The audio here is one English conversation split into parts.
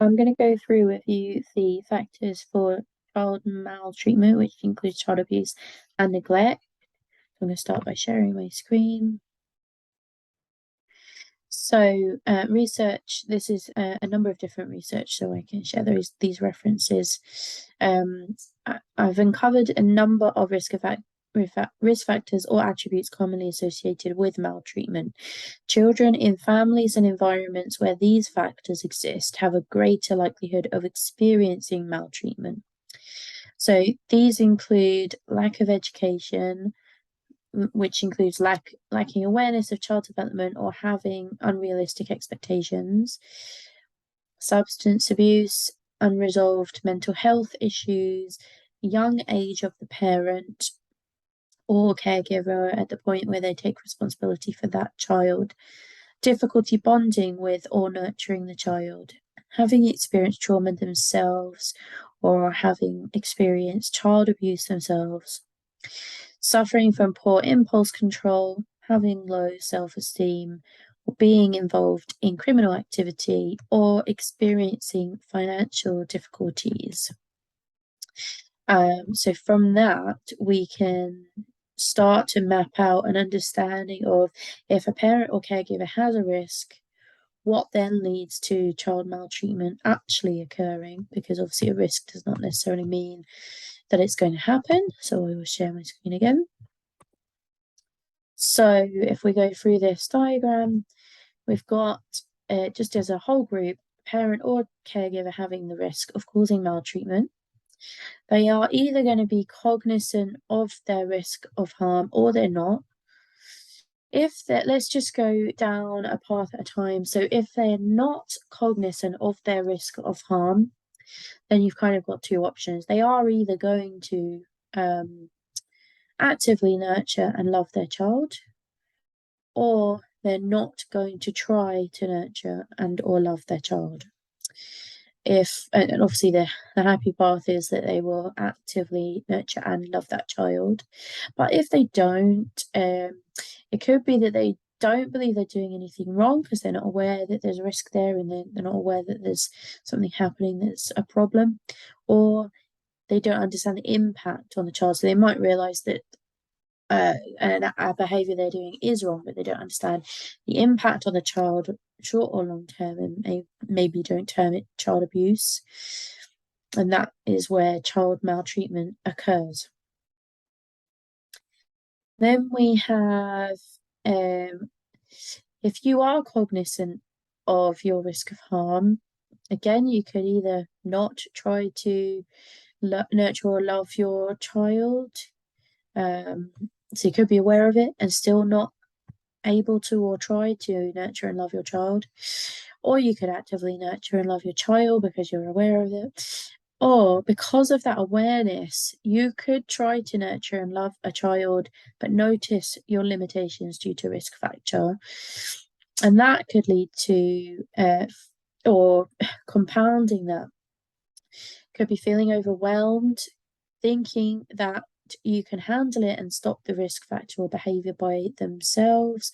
I'm going to go through with you the factors for child maltreatment, which includes child abuse and neglect. I'm going to start by sharing my screen. So, research, this is a number of different research, so I can share these references. I've uncovered a number of risk factors or attributes commonly associated with maltreatment. Children in families and environments where these factors exist have a greater likelihood of experiencing maltreatment. So these include lack of education, which includes lacking awareness of child development or having unrealistic expectations, substance abuse, unresolved mental health issues, young age of the parent or caregiver at the point where they take responsibility for that child, difficulty bonding with or nurturing the child, having experienced trauma themselves or having experienced child abuse themselves, suffering from poor impulse control, having low self-esteem, or being involved in criminal activity, or experiencing financial difficulties. So from that, we can start to map out an understanding of if a parent or caregiver has a risk, what then leads to child maltreatment actually occurring, because obviously a risk does not necessarily mean that it's going to happen. So I will share my screen again. So if we go through this diagram, we've got just as a whole group, parent or caregiver having the risk of causing maltreatment. They are either going to be cognizant of their risk of harm or they're not. Let's just go down a path at a time. So if they're not cognizant of their risk of harm, then you've kind of got two options. They are either going to actively nurture and love their child, or they're not going to try to nurture and or love their child. And obviously the happy path is that they will actively nurture and love that child. But if they don't, it could be that they don't believe they're doing anything wrong because they're not aware that there's a risk there, and they're not aware that there's something happening that's a problem, or they don't understand the impact on the child. So they might realize that a behavior they're doing is wrong, but they don't understand the impact on the child, short or long term, and maybe don't term it child abuse. And that is where child maltreatment occurs. Then we have, if you are cognizant of your risk of harm, again, you could either not try to nurture or love your child. So you could be aware of it and still not able to or try to nurture and love your child. Or you could actively nurture and love your child because you're aware of it. Or because of that awareness, you could try to nurture and love a child, but notice your limitations due to risk factor. And that could lead to, or compounding that, could be feeling overwhelmed, thinking that you can handle it and stop the risk factor or behavior by themselves,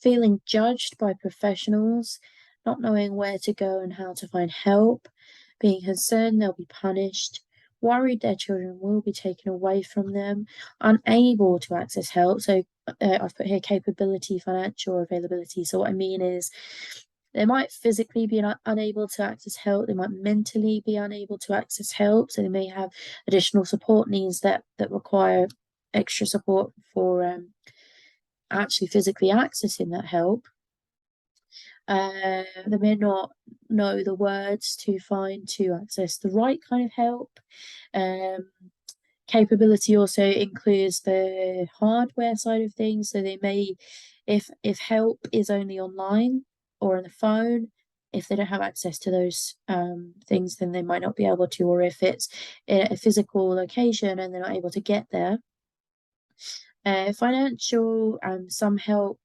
feeling judged by professionals, not knowing where to go and how to find help, being concerned they'll be punished, worried their children will be taken away from them, unable to access help. So I've put here capability, financial availability. So what I mean is they might physically be unable to access help. They might mentally be unable to access help. So they may have additional support needs that require extra support for actually physically accessing that help. They may not know the words to find to access the right kind of help. Capability also includes the hardware side of things. So they may, if help is only online or on the phone, if they don't have access to those things, then they might not be able to, or if it's in a physical location and they're not able to get there. Financial, some help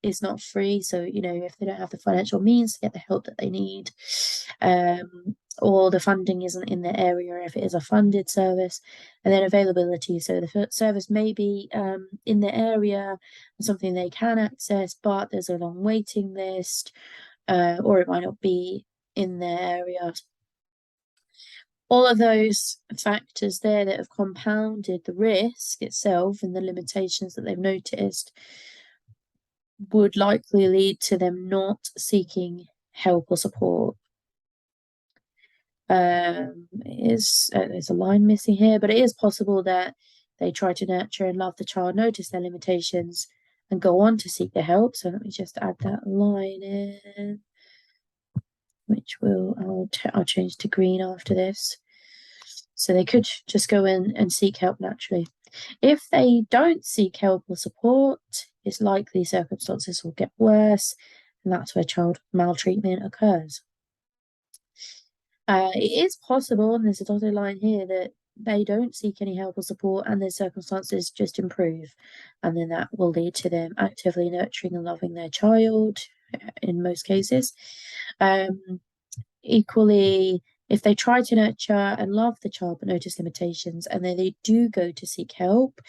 is not free. So, if they don't have the financial means to get the help that they need, or the funding isn't in the area, if it is a funded service. And then availability. So the service may be in the area, something they can access, but there's a long waiting list, or it might not be in their area. All of those factors there that have compounded the risk itself and the limitations that they've noticed would likely lead to them not seeking help or support. There's a line missing here, but it is possible that they try to nurture and love the child, notice their limitations, and go on to seek the help. So let me just add that line in, which I'll change to green after this. So they could just go in and seek help naturally. If they don't seek help or support, it's likely circumstances will get worse, and that's where child maltreatment occurs. It is possible, and there's a dotted line here, that they don't seek any help or support and their circumstances just improve. And then that will lead to them actively nurturing and loving their child in most cases. Equally, if they try to nurture and love the child but notice limitations and then they do go to seek help,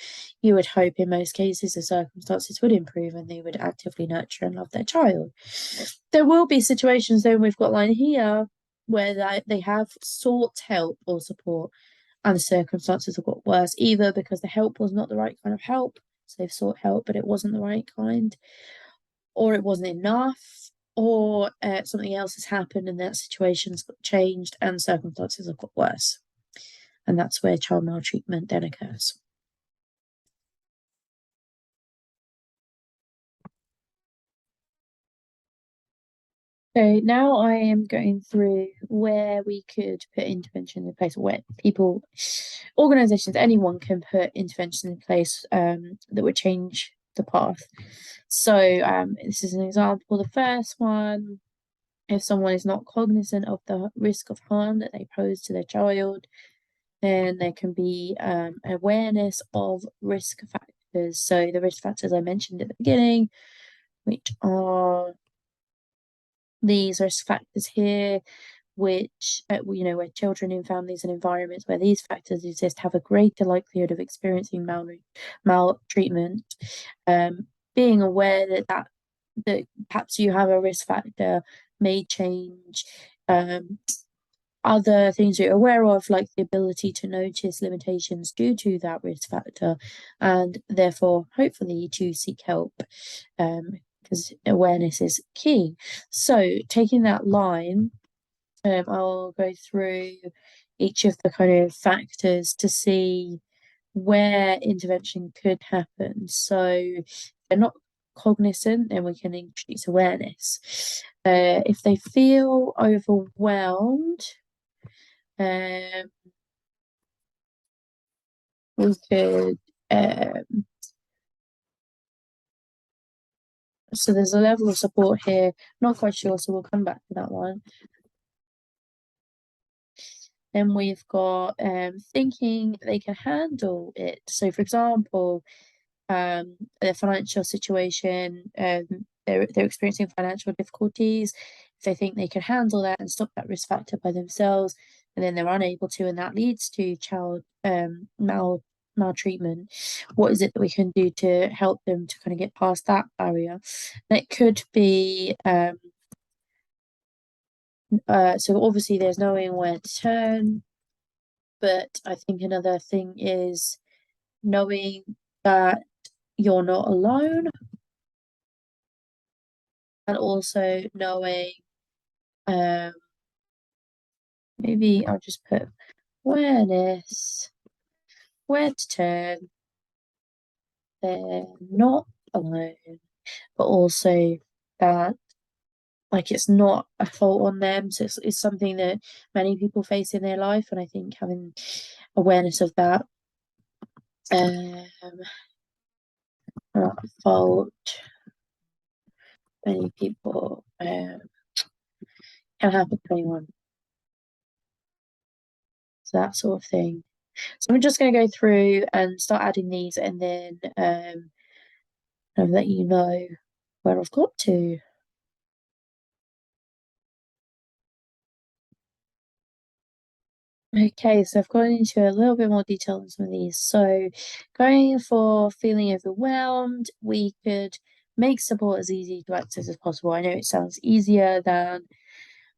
you would hope in most cases the circumstances would improve and they would actively nurture and love their child. There will be situations, though, we've got line here, where they have sought help or support and the circumstances have got worse, either because the help was not the right kind of help, so they've sought help but it wasn't the right kind, or it wasn't enough, or something else has happened and that situation's got changed and circumstances have got worse. And that's where child maltreatment then occurs. So now I am going through where we could put intervention in place, where people, organizations, anyone can put intervention in place that would change the path. So this is an example. The first one, if someone is not cognizant of the risk of harm that they pose to their child, then there can be awareness of risk factors. So the risk factors I mentioned at the beginning, which are these risk factors here, which where children in families and environments where these factors exist have a greater likelihood of experiencing maltreatment. Being aware that perhaps you have a risk factor may change other things you're aware of, like the ability to notice limitations due to that risk factor, and therefore hopefully to seek help, because awareness is key. So taking that line, I'll go through each of the kind of factors to see where intervention could happen. So if they're not cognizant, then we can introduce awareness. If they feel overwhelmed, we could so there's a level of support here, not quite sure, so we'll come back to that one. Then we've got thinking they can handle it. So for example, their financial situation, they're experiencing financial difficulties. If they think they can handle that and stop that risk factor by themselves, and then they're unable to, and that leads to child maltreatment, what is it that we can do to help them to kind of get past that barrier? And it could be so obviously there's knowing where to turn, but I think another thing is knowing that you're not alone, and also knowing maybe I'll just put awareness, where to turn, they're not alone, but also that like it's not a fault on them. So it's something that many people face in their life, and I think having awareness of that, not a fault, many people can happen to anyone. So that sort of thing. So I'm just going to go through and start adding these, and then I'll let you know where I've got to. Okay, so I've gone into a little bit more detail on some of these. So going for feeling overwhelmed, we could make support as easy to access as possible. I know it sounds easier than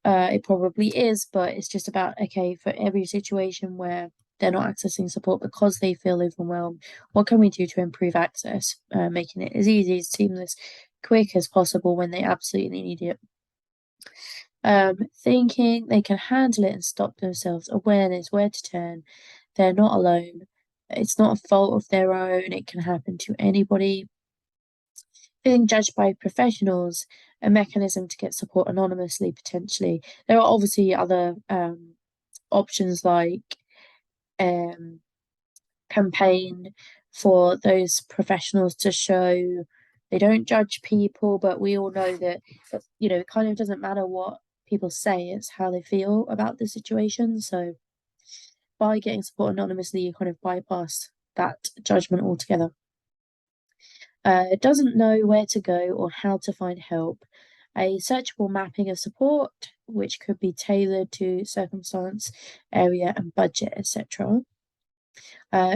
It probably is, but it's just about, okay, for every situation where they're not accessing support because they feel overwhelmed, what can we do to improve access, making it as easy, as seamless, quick as possible when they absolutely need it. Thinking they can handle it and stop themselves, awareness, where to turn. They're not alone. It's not a fault of their own. It can happen to anybody. Being judged by professionals, a mechanism to get support anonymously, potentially. There are obviously other options like um, campaign for those professionals to show they don't judge people, but we all know that, it kind of doesn't matter what people say, it's how they feel about the situation. So by getting support anonymously, you kind of bypass that judgment altogether. Doesn't know where to go or how to find help. A searchable mapping of support, which could be tailored to circumstance, area, and budget, etc.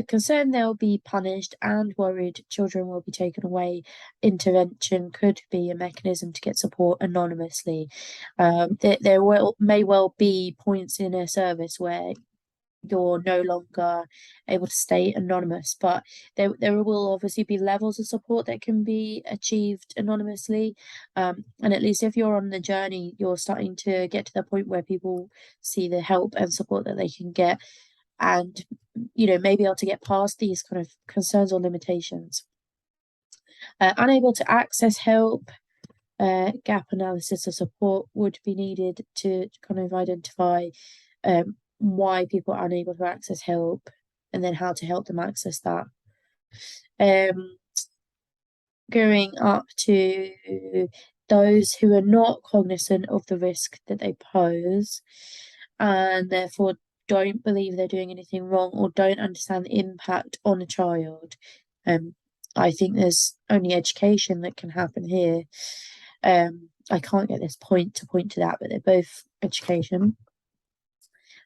Concerned they'll be punished and worried children will be taken away. Intervention could be a mechanism to get support anonymously. There may well be points in a service where you're no longer able to stay anonymous, but there will obviously be levels of support that can be achieved anonymously. And at least if you're on the journey, you're starting to get to the point where people see the help and support that they can get, and may be able to get past these kind of concerns or limitations. Unable to access help, gap analysis of support would be needed to kind of identify why people are unable to access help and then how to help them access that. Going up to those who are not cognizant of the risk that they pose and therefore don't believe they're doing anything wrong or don't understand the impact on a child. I think there's only education that can happen here. I can't get this point to that, but they're both education.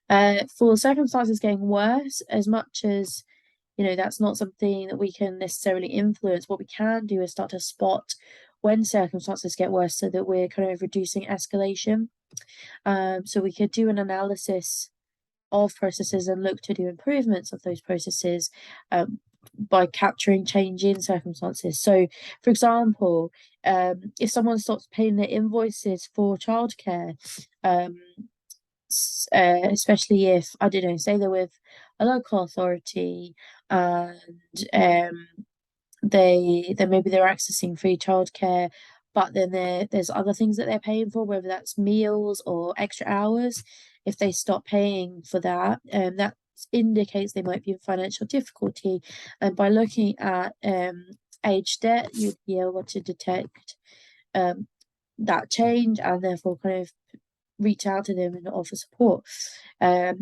For circumstances getting worse, as much as that's not something that we can necessarily influence, what we can do is start to spot when circumstances get worse so that we're kind of reducing escalation. So we could do an analysis of processes and look to do improvements of those processes by capturing change in circumstances. So, for example, if someone stops paying their invoices for childcare, especially if, I don't know, say they're with a local authority and maybe they're accessing free childcare, but then there's other things that they're paying for, whether that's meals or extra hours. If they stop paying for that, that indicates they might be in financial difficulty. And by looking at age debt, you'd be able to detect that change and therefore kind of reach out to them and offer support.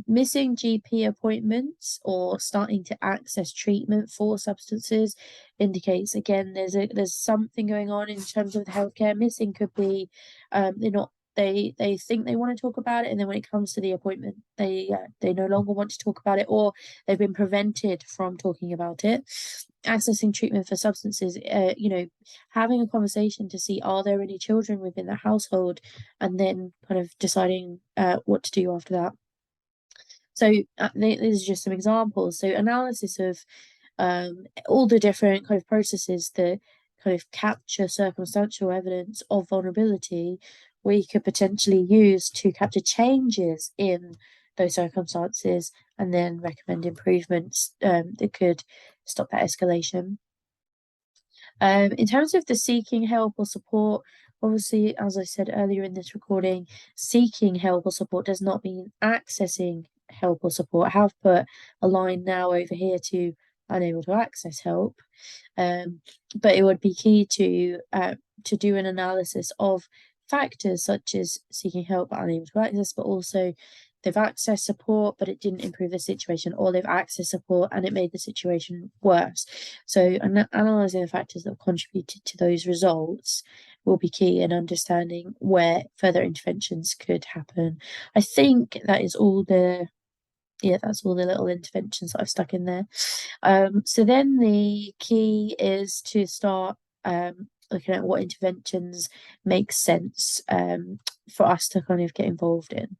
Missing GP appointments or starting to access treatment for substances indicates, again, there's something going on in terms of the healthcare. Missing could be they think they want to talk about it, and then when it comes to the appointment, they no longer want to talk about it, or they've been prevented from talking about it. Accessing treatment for substances, having a conversation to see, are there any children within the household, and then kind of deciding what to do after that. So these are just some examples. So analysis of all the different kind of processes that kind of capture circumstantial evidence of vulnerability, we could potentially use to capture changes in those circumstances and then recommend improvements that could stop that escalation. In terms of the seeking help or support, obviously, as I said earlier in this recording, seeking help or support does not mean accessing help or support. I have put a line now over here to unable to access help, but it would be key to do an analysis of factors such as seeking help but unable to access, but also they've accessed support but it didn't improve the situation, or they've accessed support and it made the situation worse. So analysing the factors that have contributed to those results will be key in understanding where further interventions could happen. I think that is all that's all the little interventions that I've stuck in there. So then the key is to start looking at what interventions make sense for us to kind of get involved in.